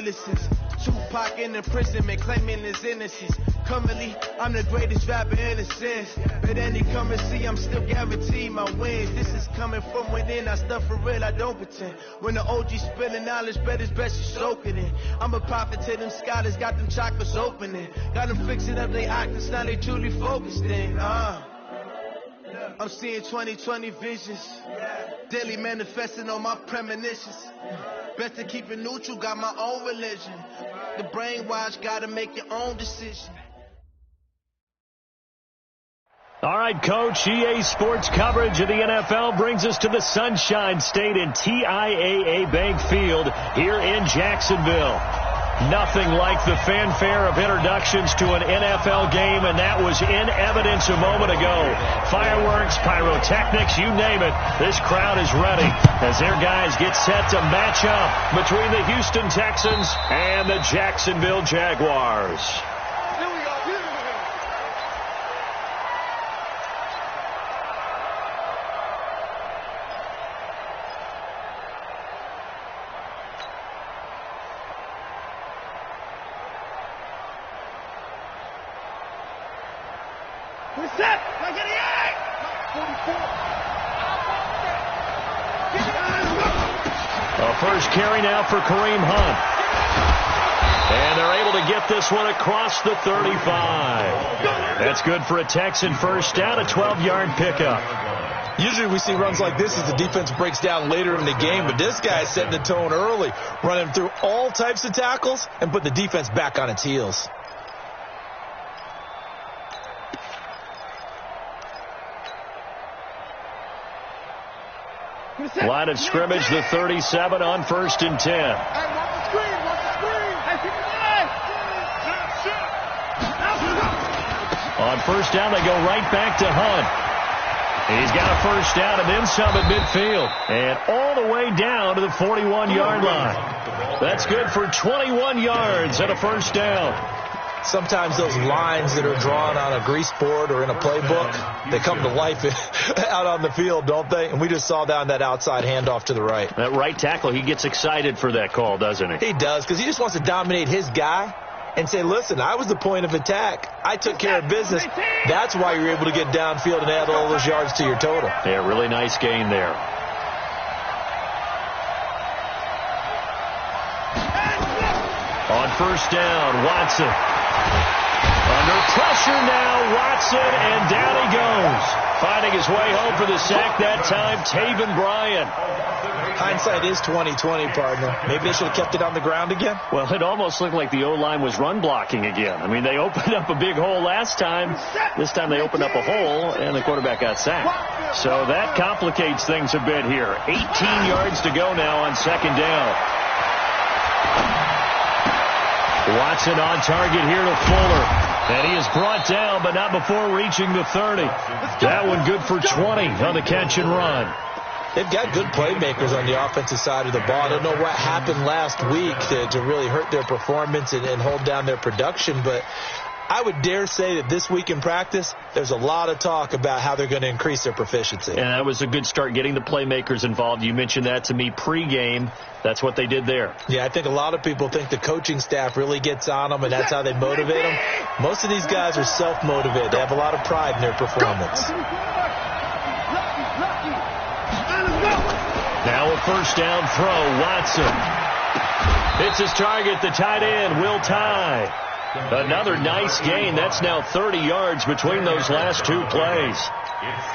realest since Tupac in imprisonment, claiming his innocence. Currently, I'm the greatest rapper in a sense. But any currency, I'm still guaranteed my wins. This is coming from within, I stuff for real, I don't pretend. When the OG spilling knowledge, bet it's best you soak it in. I'm a prophet to them scholars, got them chakras opening. Got them fixing up they octaves, now they truly focused in. I'm seeing 2020 visions. Daily manifesting on my premonitions. Best to keep it neutral, got my own religion. The brainwash, gotta make your own decision. All right, Coach, EA Sports coverage of the NFL brings us to the Sunshine State in TIAA Bank Field here in Jacksonville. Nothing like the fanfare of introductions to an NFL game, and that was in evidence a moment ago. Fireworks, pyrotechnics, you name it. This crowd is ready as their guys get set to match up between the Houston Texans and the Jacksonville Jaguars. First carry now for Kareem Hunt. And they're able to get this one across the 35. That's good for a Texan first down, a 12-yard pickup. Usually we see runs like this as the defense breaks down later in the game, but this guy is setting the tone early, running through all types of tackles and put the defense back on its heels. Line of scrimmage, the 37 on 1st and 10. On first down, they go right back to Hunt. He's got a first down and then some at midfield. And all the way down to the 41-yard line. That's good for 21 yards and a first down. Sometimes those lines that are drawn on a grease board or in a playbook, they come to life out on the field, don't they? And we just saw that on that outside handoff to the right. That right tackle, he gets excited for that call, doesn't he? He does, because he just wants to dominate his guy and say, listen, I was the point of attack. I took care of business. That's why you're able to get downfield and add all those yards to your total. Yeah, really nice gain there. On first down, Watson. Under pressure now, Watson, and down he goes. Finding his way home for the sack that time, Taven Bryan. Hindsight is 20/20, partner. Maybe they should have kept it on the ground again. Well, it almost looked like the O-line was run blocking again. I mean, they opened up a big hole last time. This time they opened up a hole, and the quarterback got sacked. So that complicates things a bit here. 18 yards to go now on second down. Watson on target here to Fuller. And he is brought down, but not before reaching the 30. That one good for 20 on the catch and run. They've got good playmakers on the offensive side of the ball. I don't know what happened last week to really hurt their performance and hold down their production, but I would dare say that this week in practice, there's a lot of talk about how they're going to increase their proficiency. And that was a good start, getting the playmakers involved. You mentioned that to me pregame. That's what they did there. Yeah, I think a lot of people think the coaching staff really gets on them, and that's how they motivate them. Most of these guys are self-motivated. They have a lot of pride in their performance. Now a first down throw, Watson. Hits his target, the tight end, Will Tye. Another nice gain. That's now 30 yards between those last two plays.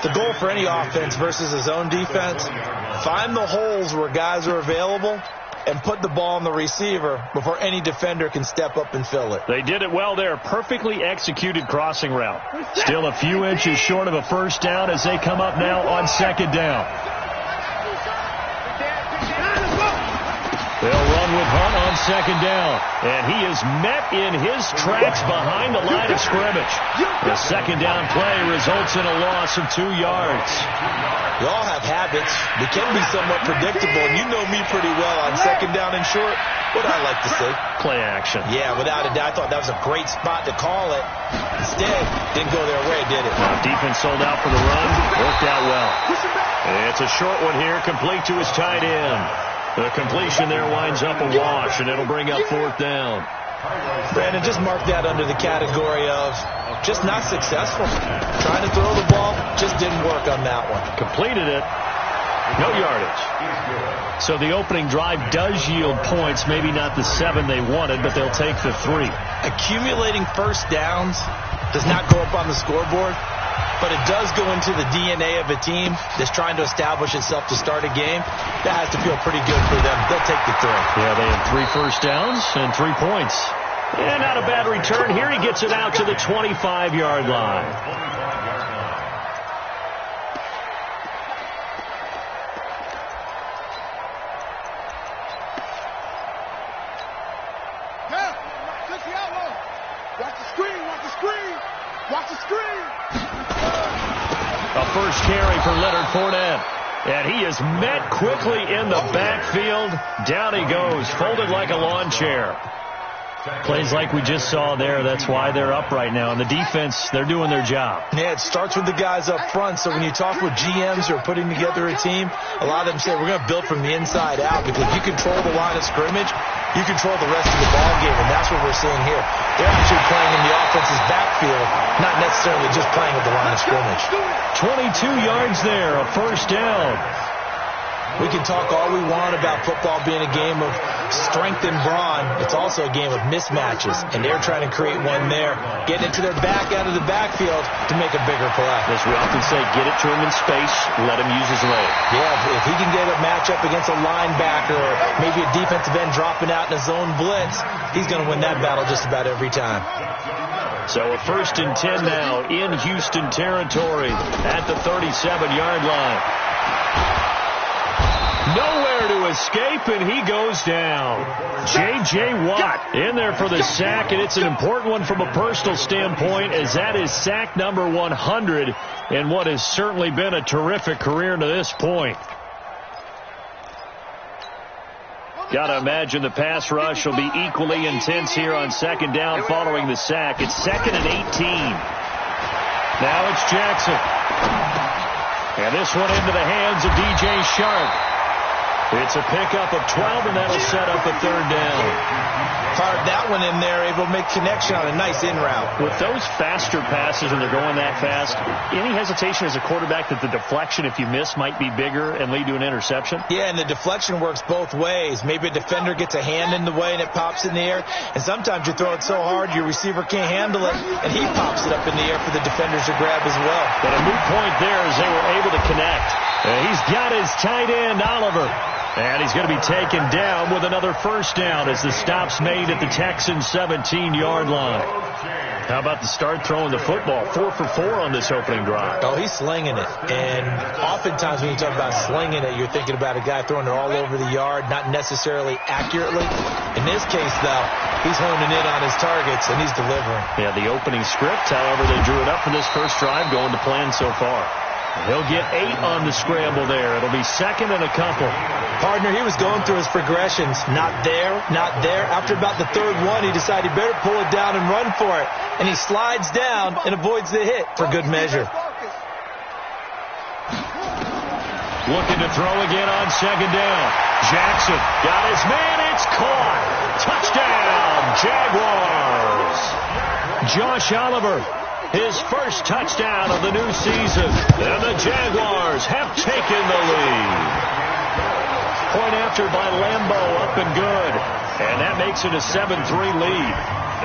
The goal for any offense versus his own defense, find the holes where guys are available and put the ball on the receiver before any defender can step up and fill it. They did it well there. Perfectly executed crossing route. Still a few inches short of a first down as they come up now on second down. They'll run with Hunt on second down. And he is met in his tracks behind the line of scrimmage. The second down play results in a loss of 2 yards. We all have habits. We can be somewhat predictable, and you know me pretty well on second down and short. What I like to see. Play action. Yeah, without a doubt. I thought that was a great spot to call it. Instead, didn't go their way, did it? Now, defense sold out for the run. Worked out well. It's a short one here, complete to his tight end. The completion there winds up a wash, and it'll bring up 4th down. Brandon, just mark that under the category of just not successful. Trying to throw the ball, just didn't work on that one. Completed it. No yardage. So the opening drive does yield points, maybe not the 7 they wanted, but they'll take the 3. Accumulating first downs does not go up on the scoreboard, but it does go into the DNA of a team that's trying to establish itself to start a game. That has to feel pretty good for them. They'll take the 3. Yeah, they had 3 first downs and 3 points. And not a bad return here. He gets it out to the 25-yard line. A first carry for Leonard Fournette. And he is met quickly in the backfield. Down he goes, folded like a lawn chair. Plays like we just saw there. That's why they're up right now. And the defense, they're doing their job. Yeah, it starts with the guys up front. So when you talk with GMs who are putting together a team, a lot of them say we're going to build from the inside out, because if you control the line of scrimmage, you control the rest of the ball game, and that's what we're seeing here. They're actually playing in the offense's backfield, not necessarily just playing at the line of scrimmage. 22 yards there, a first down. We can talk all we want about football being a game of strength and brawn. It's also a game of mismatches, and they're trying to create one there, getting it to their back out of the backfield to make a bigger play. As we often say, get it to him in space, let him use his leg. Yeah, if he can get a matchup against a linebacker or maybe a defensive end dropping out in a zone blitz, he's going to win that battle just about every time. So a 1st and 10 now in Houston territory at the 37-yard line. Nowhere to escape, and he goes down. J.J. Watt in there for the sack, and it's an important one from a personal standpoint, as that is sack number 100 in what has certainly been a terrific career to this point. Got to imagine the pass rush will be equally intense here on 2nd down following the sack. It's 2nd and 18. Now it's Jackson. And this one into the hands of DJ Shark. It's a pickup of 12, and that'll set up a 3rd down. Fired that one in there, able to make connection on a nice in route. With those faster passes, when they're going that fast, any hesitation as a quarterback that the deflection, if you miss, might be bigger and lead to an interception? Yeah, and the deflection works both ways. Maybe a defender gets a hand in the way and it pops in the air, and sometimes you throw it so hard your receiver can't handle it, and he pops it up in the air for the defenders to grab as well. But a moot point there as they were able to connect. He's got his tight end, Oliver. And he's going to be taken down with another first down as the stop's made at the Texans' 17-yard line. How about the start throwing the football? 4 for 4 on this opening drive. Oh, he's slinging it. And oftentimes when you talk about slinging it, you're thinking about a guy throwing it all over the yard, not necessarily accurately. In this case, though, he's honing in on his targets, and he's delivering. Yeah, the opening script, however, they drew it up for this first drive, going to plan so far. He'll get 8 on the scramble there. It'll be 2nd and a couple. Partner, he was going through his progressions. Not there, not there. After about the 3rd one, he decided he better pull it down and run for it. And he slides down and avoids the hit for good measure. Looking to throw again on 2nd down. Jackson got his man. It's caught. Touchdown, Jaguars. Josh Oliver. His first touchdown of the new season. And the Jaguars have taken the lead. Point after by Lambeau, up and good. And that makes it a 7-3 lead.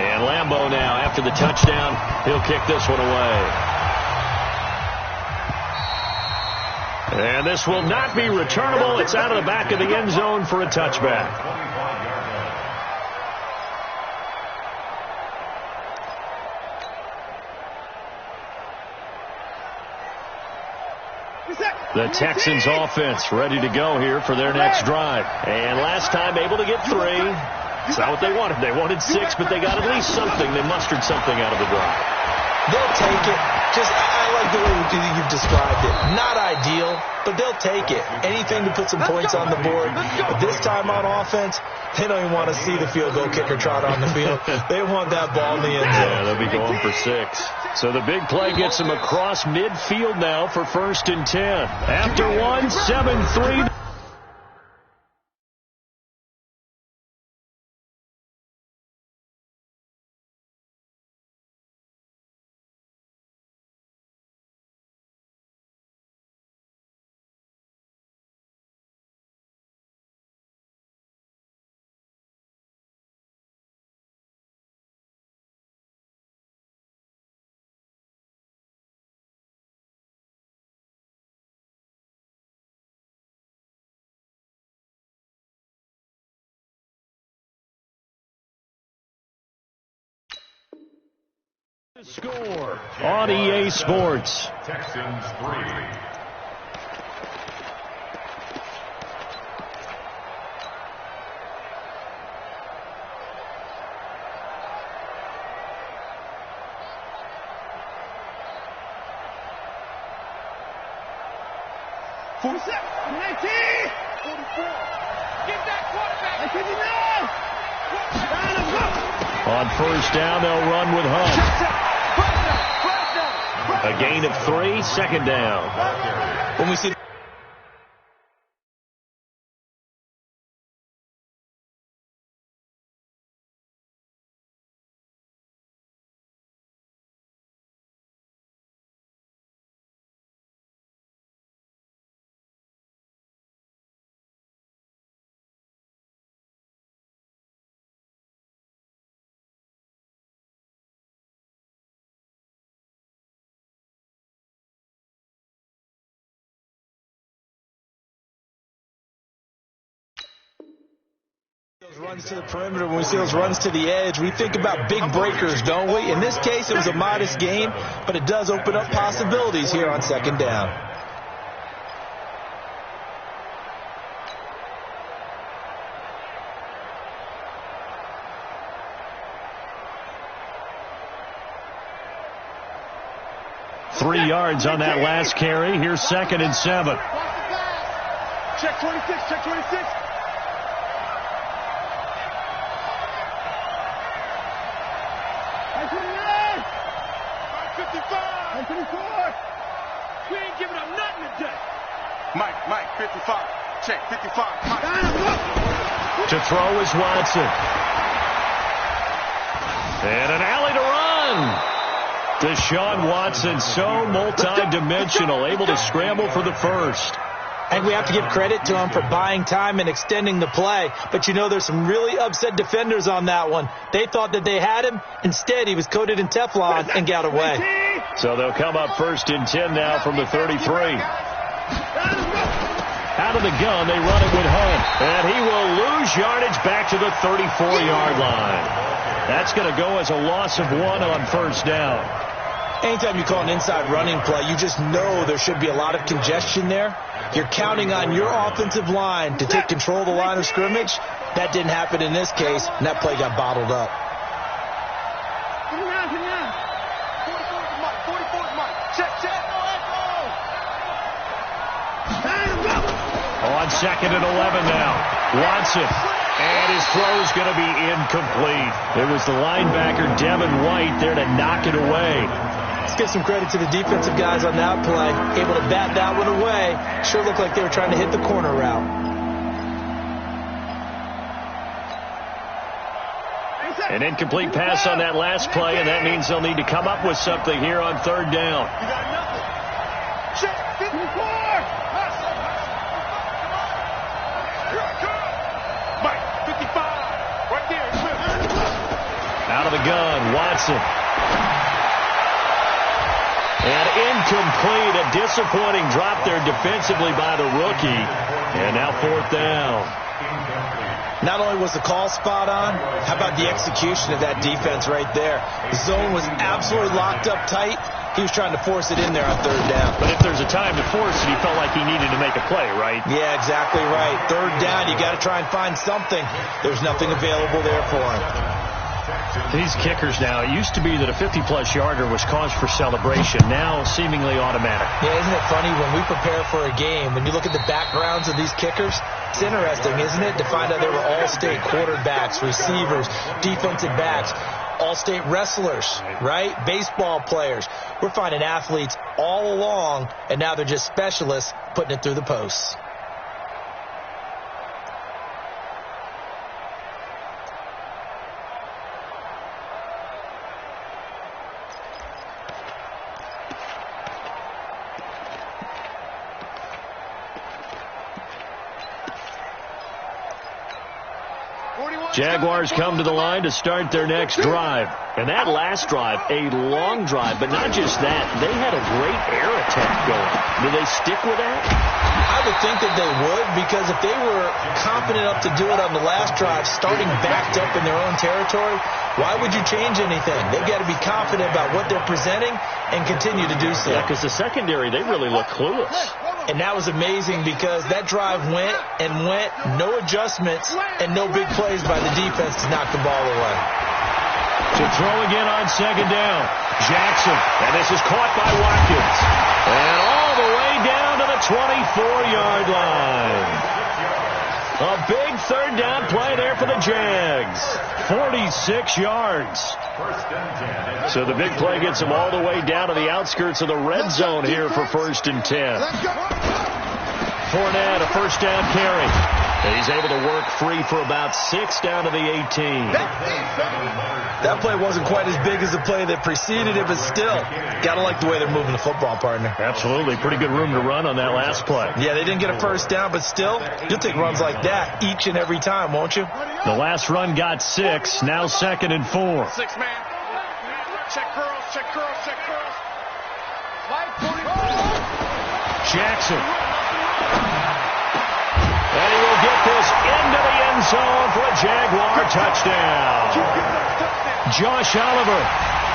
And Lambeau now, after the touchdown, he'll kick this one away. And this will not be returnable. It's out of the back of the end zone for a touchback. The Texans offense ready to go here for their next drive. And last time able to get 3. It's not what they wanted. They wanted 6, but they got at least something. They mustered something out of the drive. They'll take it. I like the way you've described it. Not ideal, but they'll take it. Anything to put some points on the board. But this time on offense, they don't even want to see the field goal kicker trot on the field. They want that ball in the end zone. Yeah, they'll be going for 6. So the big play gets them across midfield now for 1st and 10. After 1, 7-3. Score on EA Sports. Texans 3. On first down, they'll run with Hunt. A gain of 3, second down. When we see those runs to the perimeter, when we see those runs to the edge, we think about big breakers, don't we? In this case, it was a modest gain, but it does open up possibilities here on second down. Three yards on that last carry. Here's second and 7. Check 26, check 26. We ain't giving up nothing today. Mike, 55. Check, 55. Mike. To throw is Watson. And an alley to run. Deshaun Watson, so multi-dimensional, able to scramble for the first. And we have to give credit to him for buying time and extending the play. But, you know, there's some really upset defenders on that one. They thought that they had him. Instead, he was coated in Teflon and got away. So they'll come up first and 10 now from the 33. Out of the gun, they run it with Hunt. And he will lose yardage back to the 34-yard line. That's going to go as a loss of 1 on first down. Anytime you call an inside running play, you just know there should be a lot of congestion there. You're counting on your offensive line to take control of the line of scrimmage. That didn't happen in this case, and that play got bottled up. 44's Mike. Check. On second and 11 now. Watson. And his throw's going to be incomplete. It was the linebacker, Devin White, there to knock it away. Let's give some credit to the defensive guys on that play. Able to bat that one away. Sure looked like they were trying to hit the corner route. An incomplete pass on that last play, and that means they'll need to come up with something here on third down. You got nothing. Check, 54. Mike, 55. Right there. Out of the gun, Watson. And incomplete, a disappointing drop there defensively by the rookie. And now fourth down. Not only was the call spot on, how about the execution of that defense right there? The zone was absolutely locked up tight. He was trying to force it in there on third down. But if there's a time to force it, he felt like he needed to make a play, right? Yeah, exactly right. Third down, you got to try and find something. There's nothing available there for him. These kickers now, it used to be that a 50-plus yarder was cause for celebration. Now, seemingly automatic. Yeah, isn't it funny when we prepare for a game, when you look at the backgrounds of these kickers, it's interesting, isn't it, to find out they were all-state quarterbacks, receivers, defensive backs, all-state wrestlers, right? Baseball players. We're finding athletes all along, and now they're just specialists putting it through the posts. Jaguars come to the line to start their next drive. And that last drive, a long drive, but not just that. They had a great air attack going. Do they stick with that? I would think that they would, because if they were confident enough to do it on the last drive, starting backed up in their own territory, why would you change anything? They've got to be confident about what they're presenting and continue to do so. Yeah, because the secondary, they really look clueless. And that was amazing because that drive went and went, no adjustments and no big plays by the defense to knock the ball away. To throw again on second down, Jackson, and this is caught by Watkins. And all the way down to the 24-yard line. A big third down play there for the Jags. 46 yards. So the big play gets them all the way down to the outskirts of the red zone here for 1st and 10. Fournette, a first down carry. And he's able to work free for about 6 down to the 18. That play wasn't quite as big as the play that preceded it, but still, got to like the way they're moving the football, partner. Absolutely. Pretty good room to run on that last play. Yeah, they didn't get a first down, but still, you'll take runs like that each and every time, won't you? The last run got 6. Now 2nd and 4. 6 man. Check curls, check curls, check curls. Jackson. And he will get this into the end zone for a Jaguar touchdown. Josh Oliver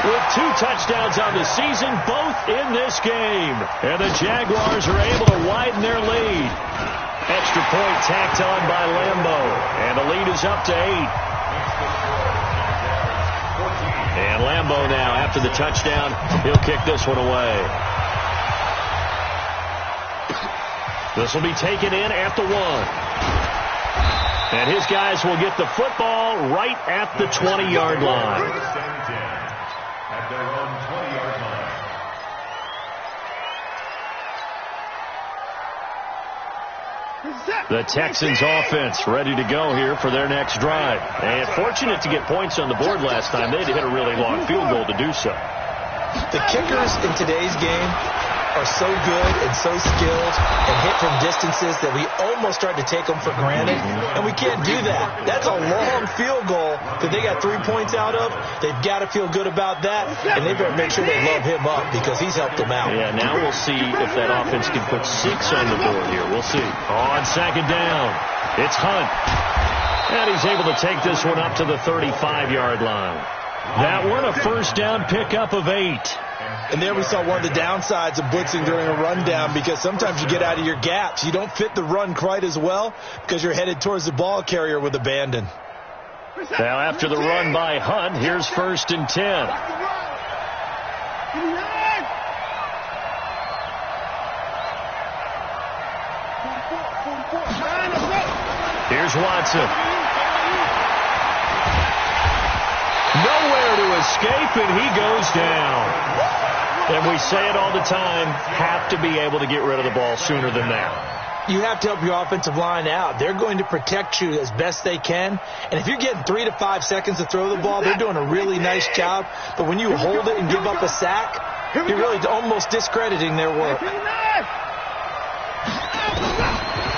with 2 touchdowns on the season, both in this game. And the Jaguars are able to widen their lead. Extra point tacked on by Lambo. And the lead is up to 8. And Lambo now, after the touchdown, he'll kick this one away. This will be taken in at the 1. And his guys will get the football right at the 20-yard line. At their own 20-yard line. The Texans offense ready to go here for their next drive. And fortunate to get points on the board last time. They had to hit a really long field goal to do so. The kickers in today's game are so good and so skilled and hit from distances that we almost start to take them for granted, and we can't do that. That's a long field goal that they got 3 points out of. They've got to feel good about that, and they better make sure they love him up because he's helped them out. Yeah, now we'll see if that offense can put 6 on the board here. We'll see. On second down, it's Hunt. And he's able to take this one up to the 35-yard line. That one a first down pickup of 8. And there we saw one of the downsides of blitzing during a rundown, because sometimes you get out of your gaps. You don't fit the run quite as well because you're headed towards the ball carrier with abandon. Now after the run by Hunt, here's 1st and 10. Here's Watson. Nowhere to escape, and he goes down. And we say it all the time, have to be able to get rid of the ball sooner than that. You have to help your offensive line out. They're going to protect you as best they can. And if you're getting 3 to 5 seconds to throw the ball, they're doing a really nice job. But when you hold it and give up a sack, you're really almost discrediting their work.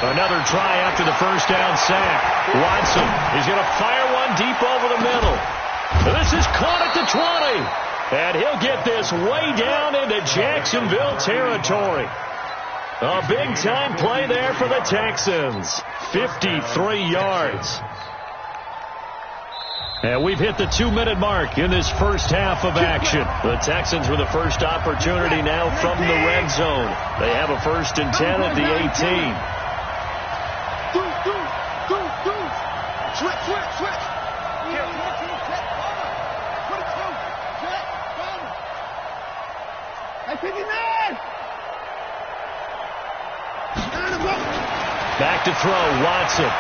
Another try after the first down sack. Watson is going to fire one deep over the middle. This is caught at the 20. And he'll get this way down into Jacksonville territory. A big-time play there for the Texans. 53 yards. And we've hit the 2-minute mark in this first half of action. The Texans with the first opportunity now from the red zone. They have a 1st and 10 at the 18. Switch. Back to throw, Watson.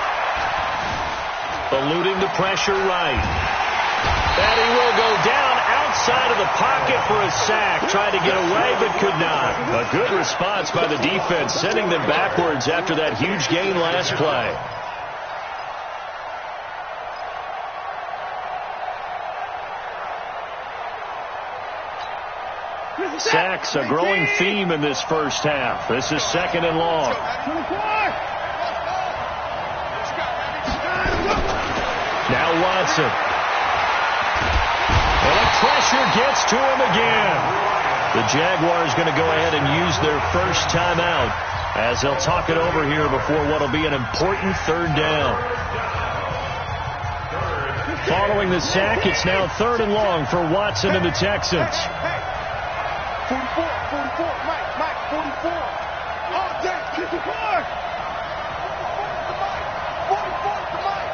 Eluding the pressure right. And he will go down outside of the pocket for a sack. Tried to get away, but could not. A good response by the defense, sending them backwards after that huge gain last play. Sacks, a growing theme in this first half. This is 2nd and long. Now Watson. And the pressure gets to him again. The Jaguars going to go ahead and use their first timeout as they'll talk it over here before what will be an important third down. Following the sack, it's now 3rd and long for Watson and the Texans. 44, Mike, 44. All day, 44. 44 to Mike.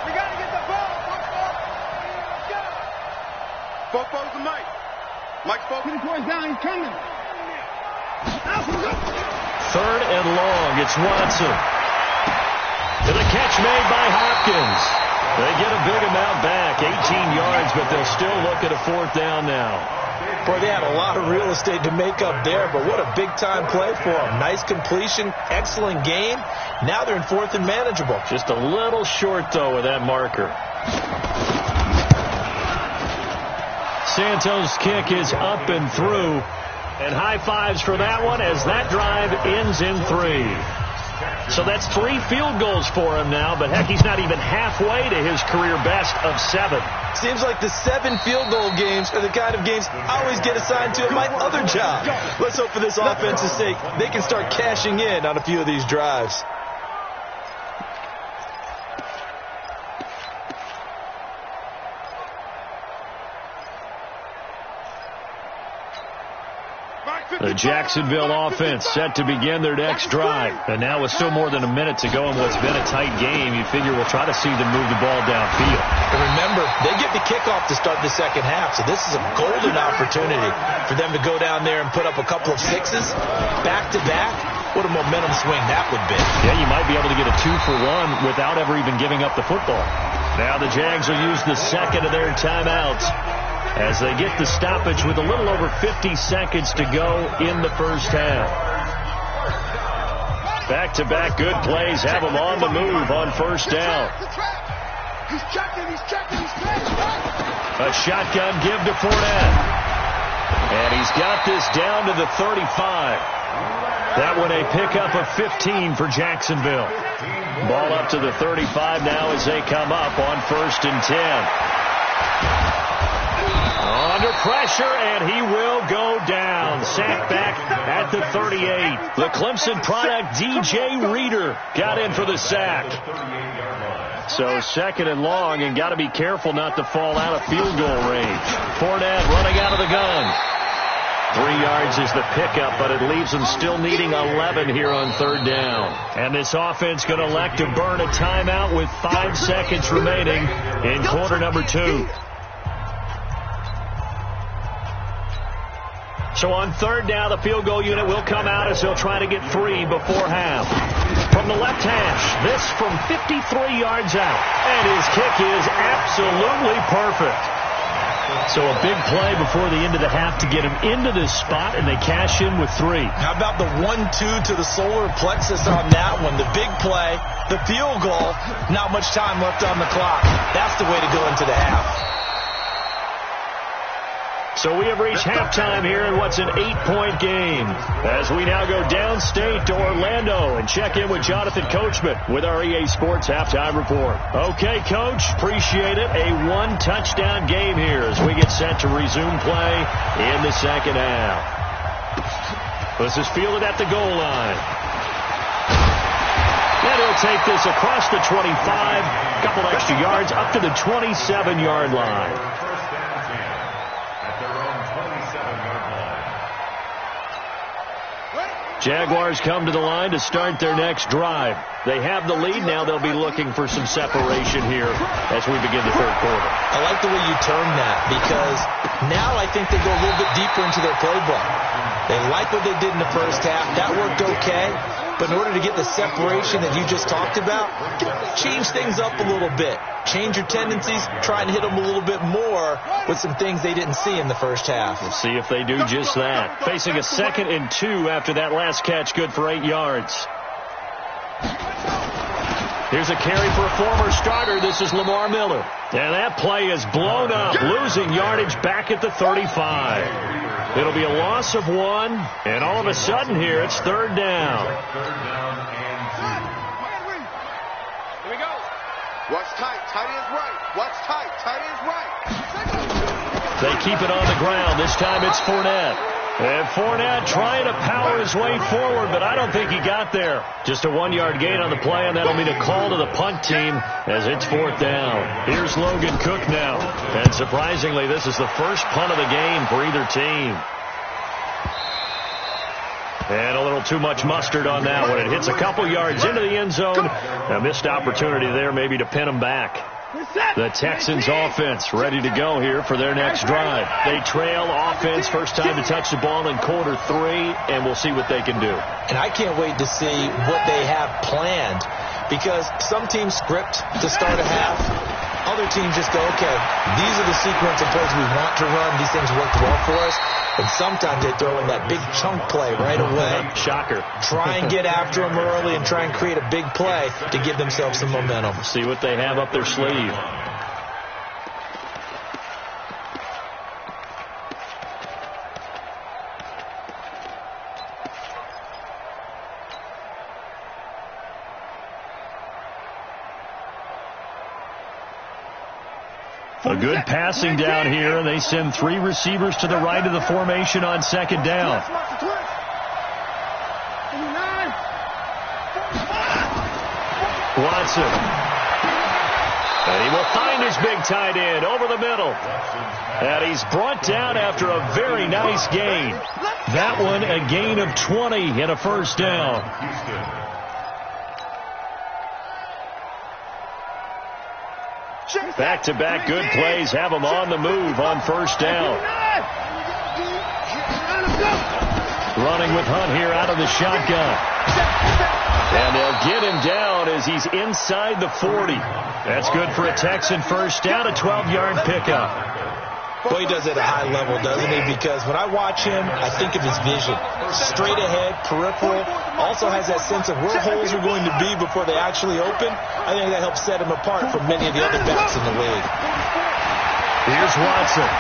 We got to get the ball. 44 to Mike. Mike's focusing. Points down, he's coming. 3rd and long, it's Watson. To the catch made by Hopkins. They get a big amount back, 18 yards, but they'll still look at a 4th down now. Boy, they had a lot of real estate to make up there, but what a big-time play for them. Nice completion, excellent game. Now they're in 4th and manageable. Just a little short, though, with that marker. Santos' kick is up and through. And high fives for that one as that drive ends in 3. So that's 3 field goals for him now, but heck, he's not even halfway to his career best of 7. Seems like the 7 field goal games are the kind of games I always get assigned to in my other job. Let's hope for this offense's sake they can start cashing in on a few of these drives. The Jacksonville offense set to begin their next drive. And now with still more than a minute to go in what's been a tight game, you figure we'll try to see them move the ball downfield. And remember, they get the kickoff to start the second half, so this is a golden opportunity for them to go down there and put up a couple of 6s back-to-back. What a momentum swing that would be. Yeah, you might be able to get a 2-for-1 without ever even giving up the football. Now the Jags will use the second of their timeouts as they get the stoppage with a little over 50 seconds to go in the first half. Back-to-back good plays have them on the move on first down. He's checking. A shotgun give to Fournette. And he's got this down to the 35. That one a pickup of 15 for Jacksonville. Ball up to the 35 now as they come up on 1st and 10. Under pressure, and he will go down. Sacked back at the 38. The Clemson product, DJ Reader, got in for the sack. So 2nd and long, and got to be careful not to fall out of field goal range. Fournette running out of the gun. 3 yards is the pickup, but it leaves them still needing 11 here on 3rd down. And this offense going to elect to burn a timeout with 5 seconds remaining in quarter number 2. So on 3rd down, the field goal unit will come out as they'll try to get 3 before half. From the left hash, this from 53 yards out. And his kick is absolutely perfect. So a big play before the end of the half to get him into this spot, and they cash in with 3. How about the 1-2 to the solar plexus on that one? The big play, the field goal, not much time left on the clock. That's the way to go into the half. So we have reached halftime here in what's an 8-point game as we now go downstate to Orlando and check in with Jonathan Coachman with our EA Sports Halftime Report. Okay, Coach, appreciate it. A 1-touchdown game here as we get set to resume play in the second half. This is fielded at the goal line. And he'll take this across the 25, a couple extra yards up to the 27-yard line. Jaguars come to the line to start their next drive. They have the lead. Now they'll be looking for some separation here as we begin the 3rd quarter. I like the way you term that because now I think they go a little bit deeper into their playbook. They like what they did in the first half. That worked okay. But in order to get the separation that you just talked about, change things up a little bit. Change your tendencies. Try and hit them a little bit more with some things they didn't see in the first half. We'll see if they do just that. Facing a 2nd and 2 after that last catch, good for 8 yards. Here's a carry for a former starter. This is Lamar Miller. And that play is blown up, losing yardage back at the 35. It'll be a loss of 1, and all of a sudden here, it's 3rd down. Here we go. Watch tight. Tight is right. Watch tight. Tight ends right. They keep it on the ground. This time it's Fournette. And Fournette trying to power his way forward, but I don't think he got there. Just a 1-yard gain on the play, and that'll mean a call to the punt team as it's 4th down. Here's Logan Cook now. And surprisingly, this is the first punt of the game for either team. And a little too much mustard on that one. It hits a couple yards into the end zone. A missed opportunity there maybe to pin them back. The Texans offense ready to go here for their next drive. They trail offense, first time to touch the ball in quarter 3, and we'll see what they can do. And I can't wait to see what they have planned, because some teams script to start a half. Other teams just go, okay, these are the sequence of plays we want to run. These things worked well for us. And sometimes they throw in that big chunk play right away. Shocker. Try and get after them early and try and create a big play to give themselves some momentum. See what they have up their sleeve. A good passing down here, and they send 3 receivers to the right of the formation on 2nd down. Watson. And he will find his big tight end over the middle. And he's brought down after a very nice gain. That one a gain of 20 and a first down. Back-to-back good plays have them on the move on first down. Running with Hunt here out of the shotgun. And they'll get him down as he's inside the 40. That's good for a Texan first down, a 12-yard pickup. Well, he does it at a high level, doesn't he? Because when I watch him, I think of his vision. Straight ahead, peripheral. Also has that sense of where holes are going to be before they actually open. I think that helps set him apart from many of the other backs in the league. Here's Watson.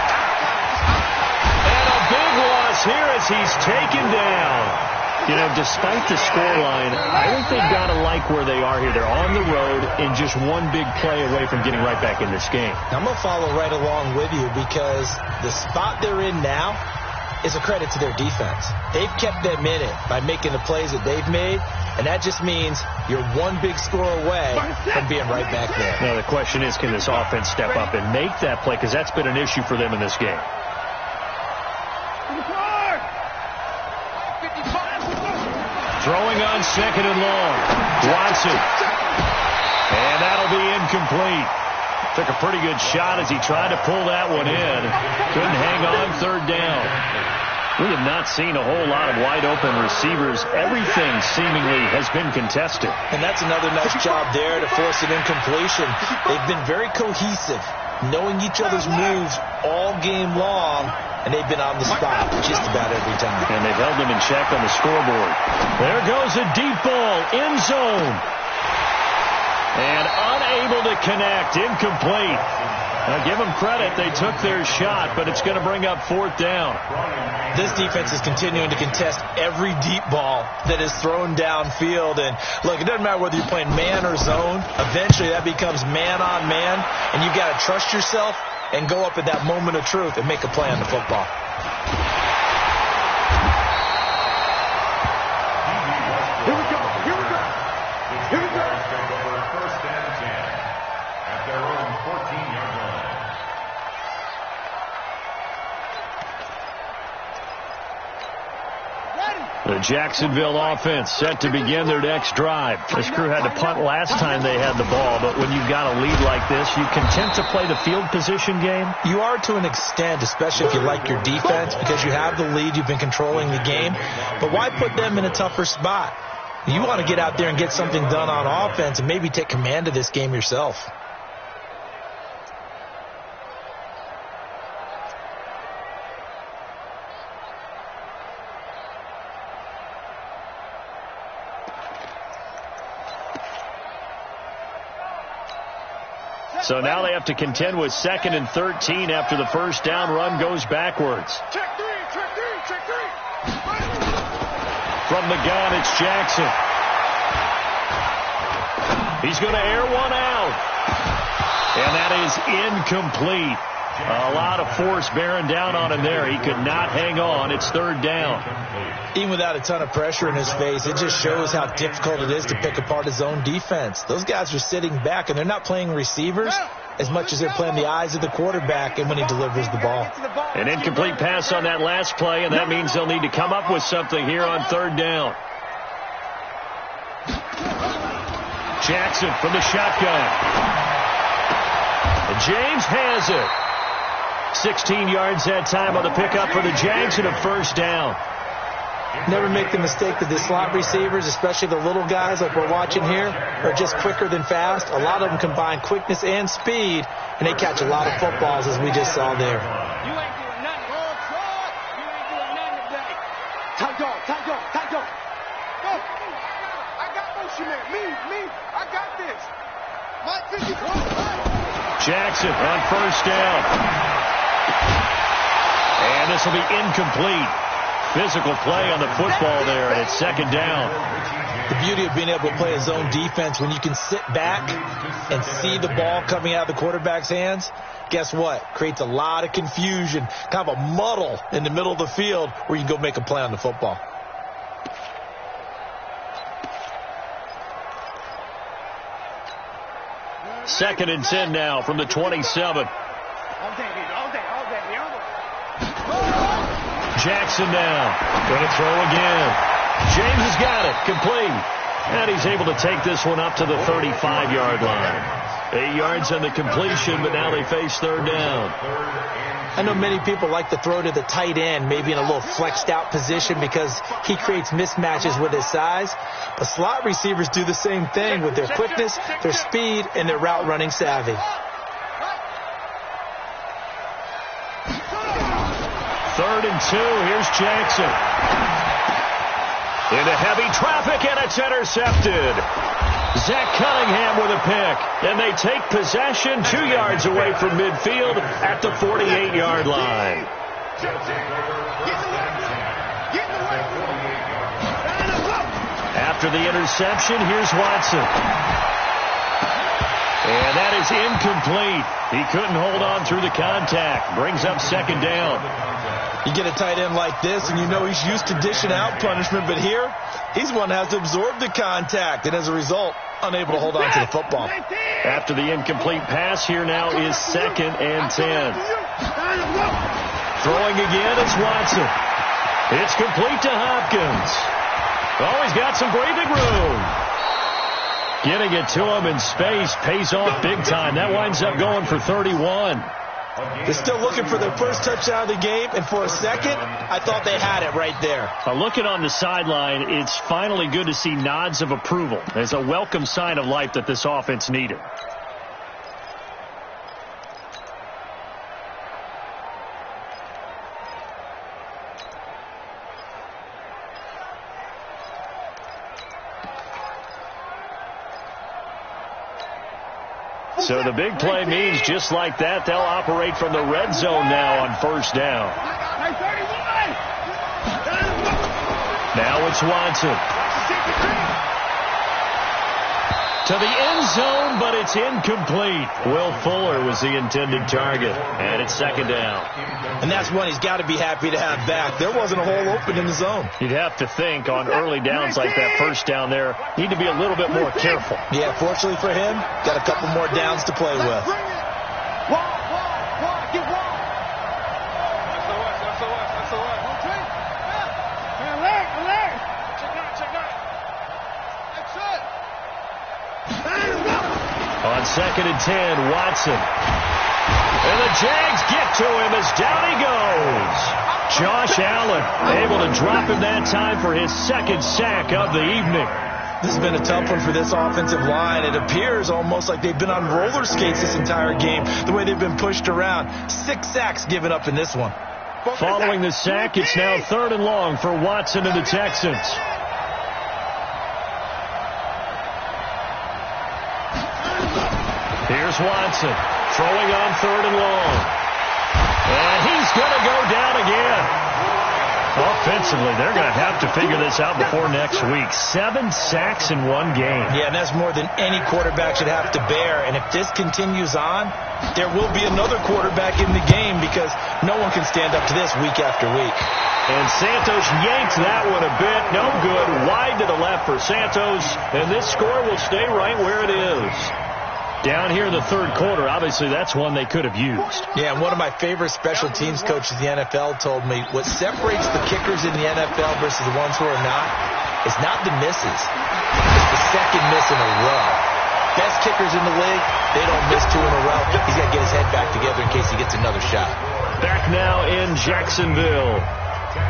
And a big loss here as he's taken down. You know, despite the scoreline, I think they've got to like where they are here. They're on the road and just one big play away from getting right back in this game. I'm going to follow right along with you because the spot they're in now is a credit to their defense. They've kept them in it by making the plays that they've made, and that just means you're one big score away from being right back there. Now, the question is, can this offense step up and make that play? Because that's been an issue for them in this game. Throwing on 2nd and long. Watson. And that'll be incomplete. Took a pretty good shot as he tried to pull that one in. Couldn't hang on 3rd down. We have not seen a whole lot of wide open receivers. Everything seemingly has been contested. And that's another nice job there to force an incompletion. They've been very cohesive, knowing each other's moves all game long. And they've been on the spot just about every time. And they've held them in check on the scoreboard. There goes a deep ball, end zone. And unable to connect, incomplete. Now give them credit, they took their shot, but it's going to bring up 4th down. This defense is continuing to contest every deep ball that is thrown downfield. And look, it doesn't matter whether you're playing man or zone. Eventually that becomes man on man, and you've got to trust yourself and go up at that moment of truth and make a play on the football. Here we go. Here we go. Here we go. First and 10 at their own 14-yard line. The Jacksonville offense set to begin their next drive. This crew had to punt last time they had the ball, but when you've got a lead like this, you content to play the field position game? You are to an extent, especially if you like your defense, because you have the lead, you've been controlling the game. But why put them in a tougher spot? You want to get out there and get something done on offense and maybe take command of this game yourself. So now they have to contend with 2nd and 13 after the first down run goes backwards. Check three. From the gun, it's Jackson. He's going to air one out. And that is incomplete. A lot of force bearing down on him there. He could not hang on. It's third down. Even without a ton of pressure in his face, it just shows how difficult it is to pick apart his own defense. Those guys are sitting back, and they're not playing receivers as much as they're playing the eyes of the quarterback and when he delivers the ball. An incomplete pass on that last play, and that means they'll need to come up with something here on third down. Jackson from the shotgun. And James has it. 16 yards that time on the pickup for the Jags and a first down. Never make the mistake that the slot receivers, especially the little guys like we're watching here, are just quicker than fast. A lot of them combine quickness and speed, and they catch a lot of footballs, as we just saw there. You ain't doing nothing. You ain't doing nothing today. Tight dog, tight dog, tight dog. Go. I got motion there. Me. I got this. Mike 54. Jackson on first down. And this will be incomplete. Physical play on the football there, and it's second down. The beauty of being able to play a zone defense when you can sit back and see the ball coming out of the quarterback's hands, guess what? Creates a lot of confusion, kind of a muddle in the middle of the field where you can go make a play on the football. Second and 10 now from the 27. Jackson now. Going to throw again. James has got it. Complete. And he's able to take this one up to the 35-yard line. 8 yards on the completion, but now they face third down. I know many people like to throw to the tight end, maybe in a little flexed out position because he creates mismatches with his size. But slot receivers do the same thing with their quickness, their speed, and their route running savvy. Third and 2. Here's Jackson. Into heavy traffic, and it's intercepted. Zach Cunningham with a pick. And they take possession 2 yards away from midfield at the 48-yard line. After the interception, here's Watson. And that is incomplete. He couldn't hold on through the contact. Brings up second down. You get a tight end like this, and you know he's used to dishing out punishment, but here, he's one that has to absorb the contact, and as a result, unable to hold on to the football. After the incomplete pass, here now is second and 10. Throwing again, it's Watson. It's complete to Hopkins. Oh, he's got some breathing room. Getting it to him in space pays off big time. That winds up going for 31. They're still looking for their first touchdown of the game, and for a second, I thought they had it right there. Looking on the sideline, it's finally good to see nods of approval. There's a welcome sign of life that this offense needed. So the big play means just like that, they'll operate from the red zone now on first down. Now it's Watson. To the end zone, but it's incomplete. Will Fuller was the intended target, and it's second down. And that's one he's got to be happy to have back. There wasn't a hole open in the zone. You'd have to think on early downs like that first down there, need to be a little bit more careful. Yeah, fortunately for him, got a couple more downs to play with. On second and 10, Watson. And the Jags get to him as down he goes. Josh Allen able to drop him that time for his second sack of the evening. This has been a tough one for this offensive line. It appears almost like they've been on roller skates this entire game, the way they've been pushed around. 6 sacks given up in this one. Following the sack, it's now third and long for Watson and the Texans. Here's Watson throwing on third and long. And he's going to go down again. defensively, they're going to have to figure this out before next week. 7 sacks in one game. Yeah, and that's more than any quarterback should have to bear. And if this continues on, there will be another quarterback in the game because no one can stand up to this week after week. And Santos yanks that one a bit. No good. Wide to the left for Santos. And this score will stay right where it is. Down here in the third quarter, obviously that's one they could have used. Yeah, and one of my favorite special teams coaches in the NFL told me what separates the kickers in the NFL versus the ones who are not is not the misses. It's the second miss in a row. Best kickers in the league, they don't miss 2 in a row. He's got to get his head back together in case he gets another shot. Back now in Jacksonville.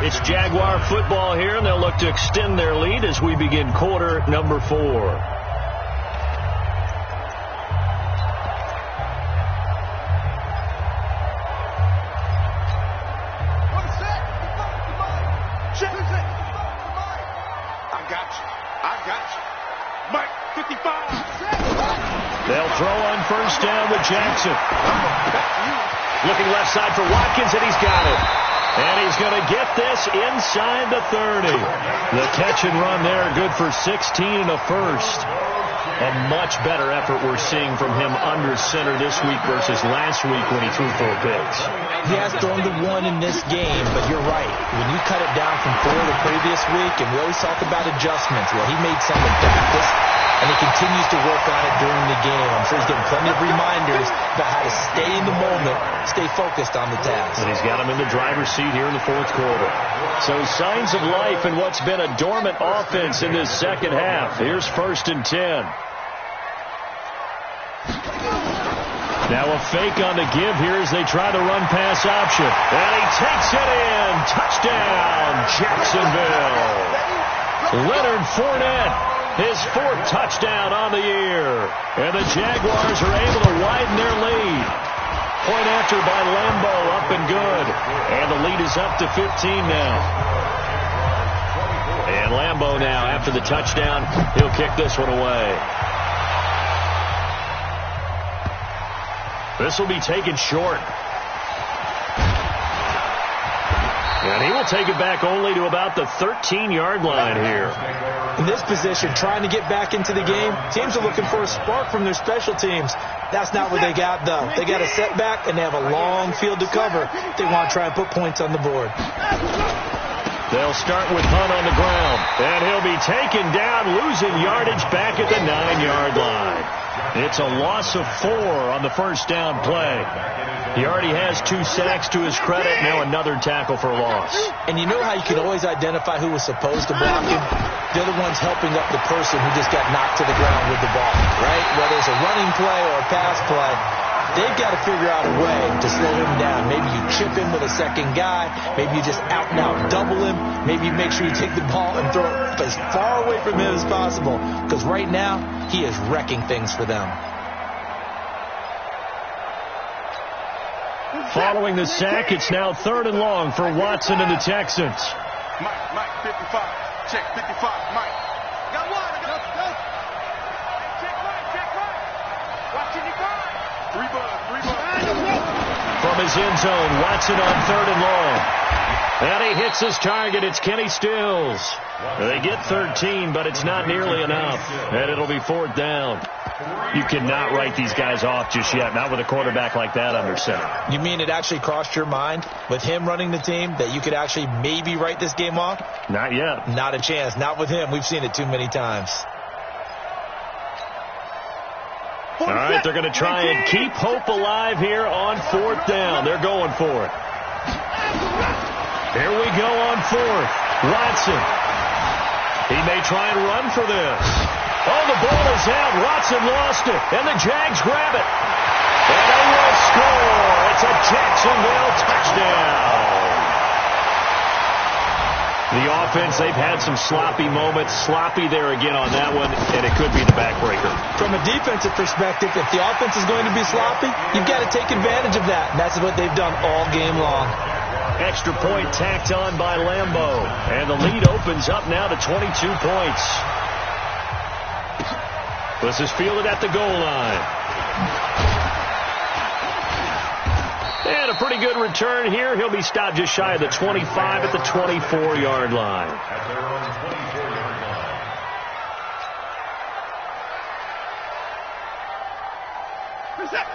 It's Jaguar football here, and they'll look to extend their lead as we begin quarter number 4. They'll throw on first down with Jackson. Looking left side for Watkins, and he's got it. And he's going to get this inside the 30. The catch and run there, good for 16 and a first. A much better effort we're seeing from him under center this week versus last week when he threw 4 picks. He has thrown the 1 in this game, but you're right. When you cut it down from 4 the previous week, and we always talk about adjustments, well, he made some in practice, and he continues to work on it during the game. I'm sure he's getting plenty of reminders about how to stay in the moment, stay focused on the task. And he's got him in the driver's seat here in the fourth quarter. So signs of life in what's been a dormant offense in this second half. Here's 1st and 10. Now a fake on the give here as they try the run-pass option. And he takes it in. Touchdown, Jacksonville. Leonard Fournette, his 4th touchdown on the year. And the Jaguars are able to widen their lead. Point after by Lambo, up and good. And the lead is up to 15 now. And Lambo now, after the touchdown, he'll kick this one away. This will be taken short. And he will take it back only to about the 13-yard line here. In this position, trying to get back into the game, teams are looking for a spark from their special teams. That's not what they got, though. They got a setback, and they have a long field to cover. They want to try and put points on the board. They'll start with Hunt on the ground. And he'll be taken down, losing yardage back at the 9-yard line. It's a loss of 4 on the first down play. He already has 2 sacks to his credit. Now another tackle for loss. And you know how you can always identify who was supposed to block him? They're the ones helping up the person who just got knocked to the ground with the ball, right? Whether it's a running play or a pass play, they've got to figure out a way to slow him down. Maybe you chip him with a second guy. Maybe you just out and out double him. Maybe you make sure you take the ball and throw it as far away from him as possible. Because right now, he is wrecking things for them. Following the sack, it's now 3rd and long for Watson and the Texans. Mike, 55. Check 55, Mike. Got one. Go. Check right. Watching you guard. 3 bud. From his end zone, Watson on 3rd and long. And he hits his target. It's Kenny Stills. They get 13, but it's not nearly enough. And it'll be 4th down. You cannot write these guys off just yet, not with a quarterback like that under center. You mean it actually crossed your mind with him running the team that you could actually maybe write this game off? Not yet. Not a chance. Not with him. We've seen it too many times. All right, they're going to try and keep hope alive here on 4th down. They're going for it. Here we go on 4th. Watson. He may try and run for this. Oh, the ball is out. Watson lost it. And the Jags grab it. And they will score. It's a Jacksonville touchdown. The offense, they've had some sloppy moments. Sloppy there again on that one, and it could be the backbreaker. From a defensive perspective, if the offense is going to be sloppy, you've got to take advantage of that. And that's what they've done all game long. Extra point tacked on by Lambo. And the lead opens up now to 22 points. This is fielded at the goal line. And a pretty good return here. He'll be stopped just shy of the 25 at the 24-yard line. At their own 24-yard line.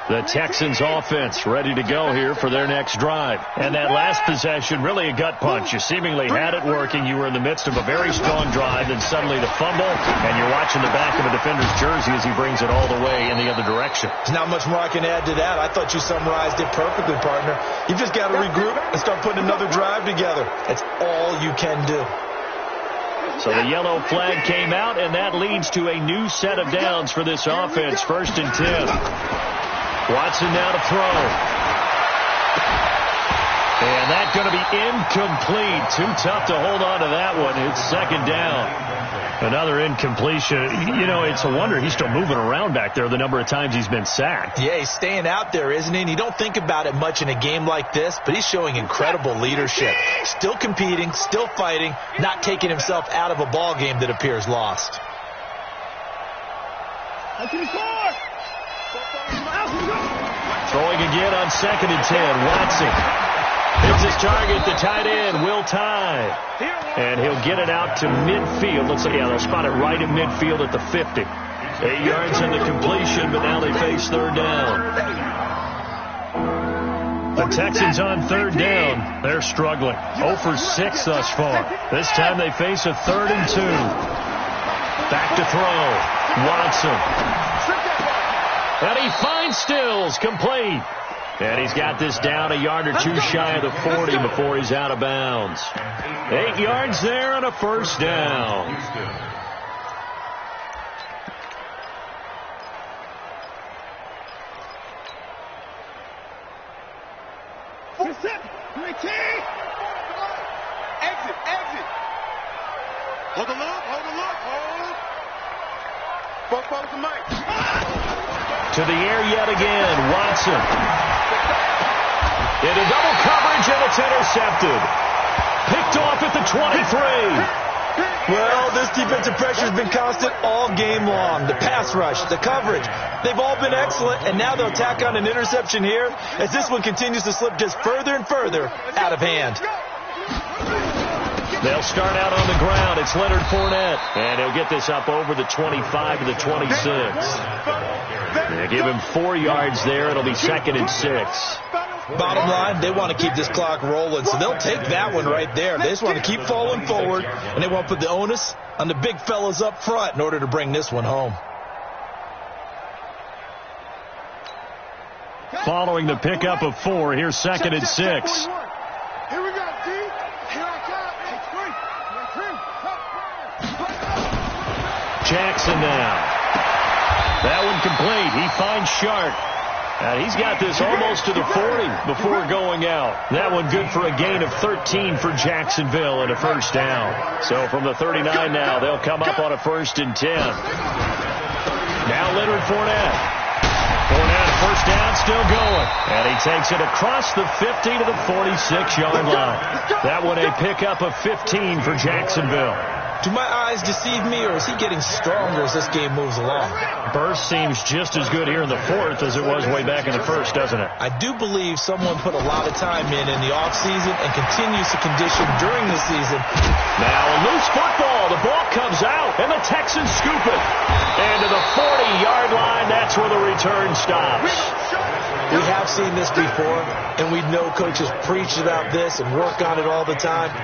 The Texans offense ready to go here for their next drive. And that last possession, really a gut punch. You seemingly had it working. You were in the midst of a very strong drive, then suddenly the fumble, and you're watching the back of a defender's jersey as he brings it all the way in the other direction. There's not much more I can add to that. I thought you summarized it perfectly, partner. You've just got to regroup and start putting another drive together. That's all you can do. So the yellow flag came out, and that leads to a new set of downs for this offense. 1st and 10. Watson now to throw. And that's going to be incomplete. Too tough to hold on to that one. It's 2nd down. Another incompletion. You know, it's a wonder he's still moving around back there the number of times he's been sacked. Yeah, he's staying out there, isn't he? And you don't think about it much in a game like this, but he's showing incredible leadership. Still competing, still fighting, not taking himself out of a ball game that appears lost. Throwing again on 2nd and 10. Watson hits his target, the tight end, Will Tye. And he'll get it out to midfield. Looks like, yeah, they'll spot it right in midfield at the 50. 8 yards in the completion, but now they face 3rd down. The Texans on 3rd down. They're struggling. 0 for 6 thus far. This time they face a 3rd and 2. Back to throw. Watson. And he finds Stills, complete. And he's got this down a yard or two shy of the 40 before he's out of bounds. 8 yards there and a 1st down. Exit. Hold the look. Both follows the mic. To the air yet again, Watson. Into double coverage, and it's intercepted. Picked off at the 23. Well, this defensive pressure has been constant all game long. The pass rush, the coverage, they've all been excellent, and now they'll tack on an interception here as this one continues to slip just further and further out of hand. They'll start out on the ground. It's Leonard Fournette. And he'll get this up over the 25 to the 26. They give him 4 yards there. It'll be 2nd and 6. Bottom line, they want to keep this clock rolling, so they'll take that one right there. They just want to keep falling forward, and they want to put the onus on the big fellas up front in order to bring this one home. Following the pickup of 4, here's 2nd and 6. Here we go, D. Here I come. Jackson now. That one complete. He finds Sharp. And he's got this almost to the 40 before going out. That one good for a gain of 13 for Jacksonville and a 1st down. So from the 39 now, they'll come up on a 1st and 10. Now Leonard Fournette. Fournette, 1st down, still going. And he takes it across the 50 to the 46-yard line. That one a pickup of 15 for Jacksonville. Do my eyes deceive me, or is he getting stronger as this game moves along? Burst seems just as good here in the 4th as it was way back in the 1st, doesn't it? I do believe someone put a lot of time in the offseason and continues to condition during the season. Now a loose football. The ball comes out, and the Texans scoop it. And to the 40-yard line, that's where the return stops. We have seen this before, and we know coaches preach about this and work on it all the time.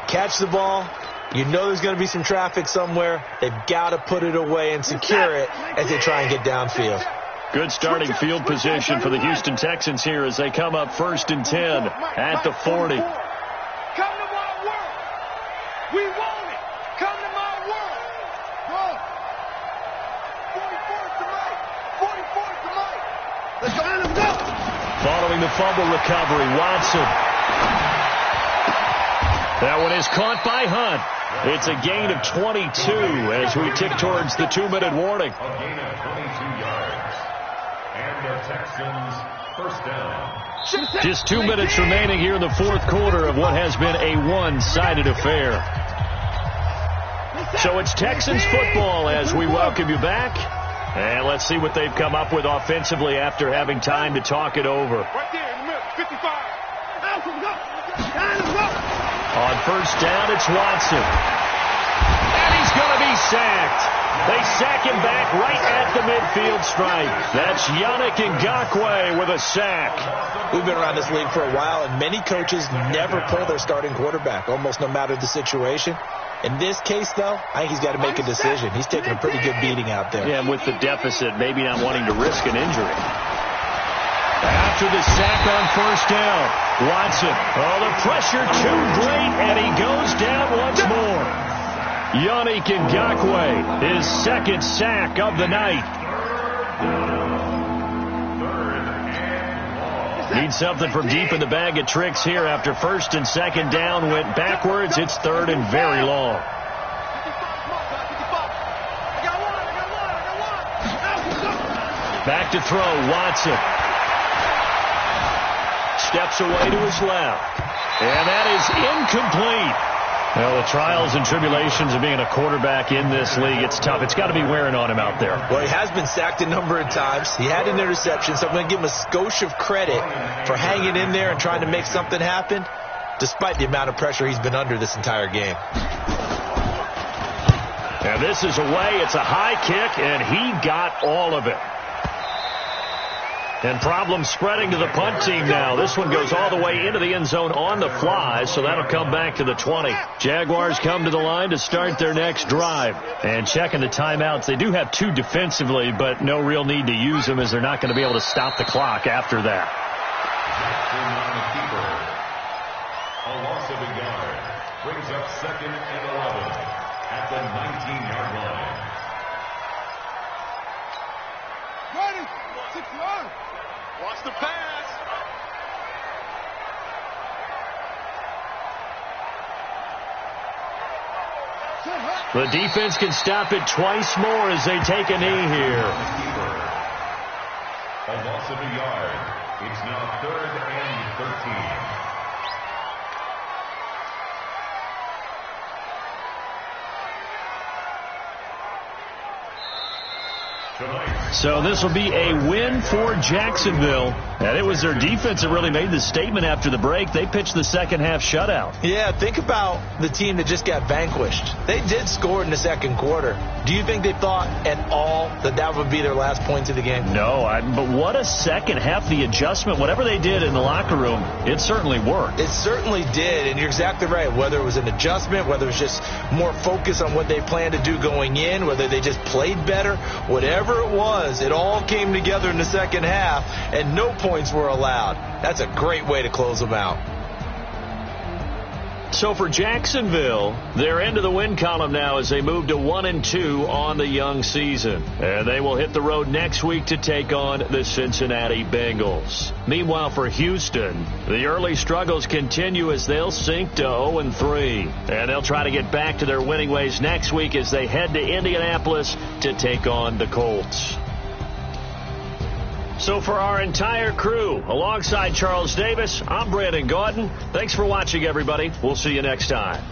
Catch the ball. You know there's going to be some traffic somewhere. They've got to put it away and secure it as they try and get downfield. Good starting field position for the Houston Texans here as they come up 1st and 10 at the 40. Come to my world. We want it. Come to my world. Go. 44 to Mike. 44 to Mike. Let's go. Let's go. Following the fumble recovery, Watson. That one is caught by Hunt. It's a gain of 22 as we tick towards the 2-minute warning. A gain of 22 yards. And the Texans 1st down. Just 2 minutes remaining here in the 4th quarter of what has been a one-sided affair. So it's Texans football as we welcome you back. And let's see what they've come up with offensively after having time to talk it over. Right there in the middle, 55. On first down, it's Watson. And he's going to be sacked. They sack him back right at the midfield stripe. That's Yannick Ngakoue with a sack. We've been around this league for a while, and many coaches never pull their starting quarterback, almost no matter the situation. In this case, though, I think he's got to make a decision. He's taking a pretty good beating out there. Yeah, and with the deficit, maybe not wanting to risk an injury. After the sack on first down, Watson. Oh, the pressure too great, and he goes down once more. Yannick Ngakoue, his second sack of the night. Need something from deep in the bag of tricks here after first and second down went backwards. It's third and very long. Back to throw, Watson. Steps away to his left. And that is incomplete. Well, the trials and tribulations of being a quarterback in this league, it's tough. It's got to be wearing on him out there. Well, he has been sacked a number of times. He had an interception, so I'm going to give him a skosh of credit for hanging in there and trying to make something happen, despite the amount of pressure he's been under this entire game. And this is away. It's a high kick, and he got all of it. And problems spreading to the punt team now. This one goes all the way into the end zone on the fly, so that'll come back to the 20. Jaguars come to the line to start their next drive. And checking the timeouts, they do have two defensively, but no real need to use them as they're not going to be able to stop the clock after that. A loss of a yard brings up second and 11 at the 19-yard line. Ready, 6 yards. Watch the pass. The defense can stop it twice more as they take a knee here. A loss of a yard. It's now third and 13. So this will be a win for Jacksonville. And it was their defense that really made the statement after the break. They pitched the second half shutout. Yeah, think about the team that just got vanquished. They did score in the second quarter. Do you think they thought at all that that would be their last point of the game? No, but what a second half. The adjustment, whatever they did in the locker room, it certainly worked. It certainly did, and you're exactly right. Whether it was an adjustment, whether it was just more focus on what they planned to do going in, whether they just played better, whatever it was, it all came together in the second half, and no points were allowed. That's a great way to close them out. So for Jacksonville, they're into the win column now as they move to 1-2 on the young season. And they will hit the road next week to take on the Cincinnati Bengals. Meanwhile, for Houston, the early struggles continue as they'll sink to 0-3. And they'll try to get back to their winning ways next week as they head to Indianapolis to take on the Colts. So for our entire crew, alongside Charles Davis, I'm Brandon Gaudin. Thanks for watching, everybody. We'll see you next time.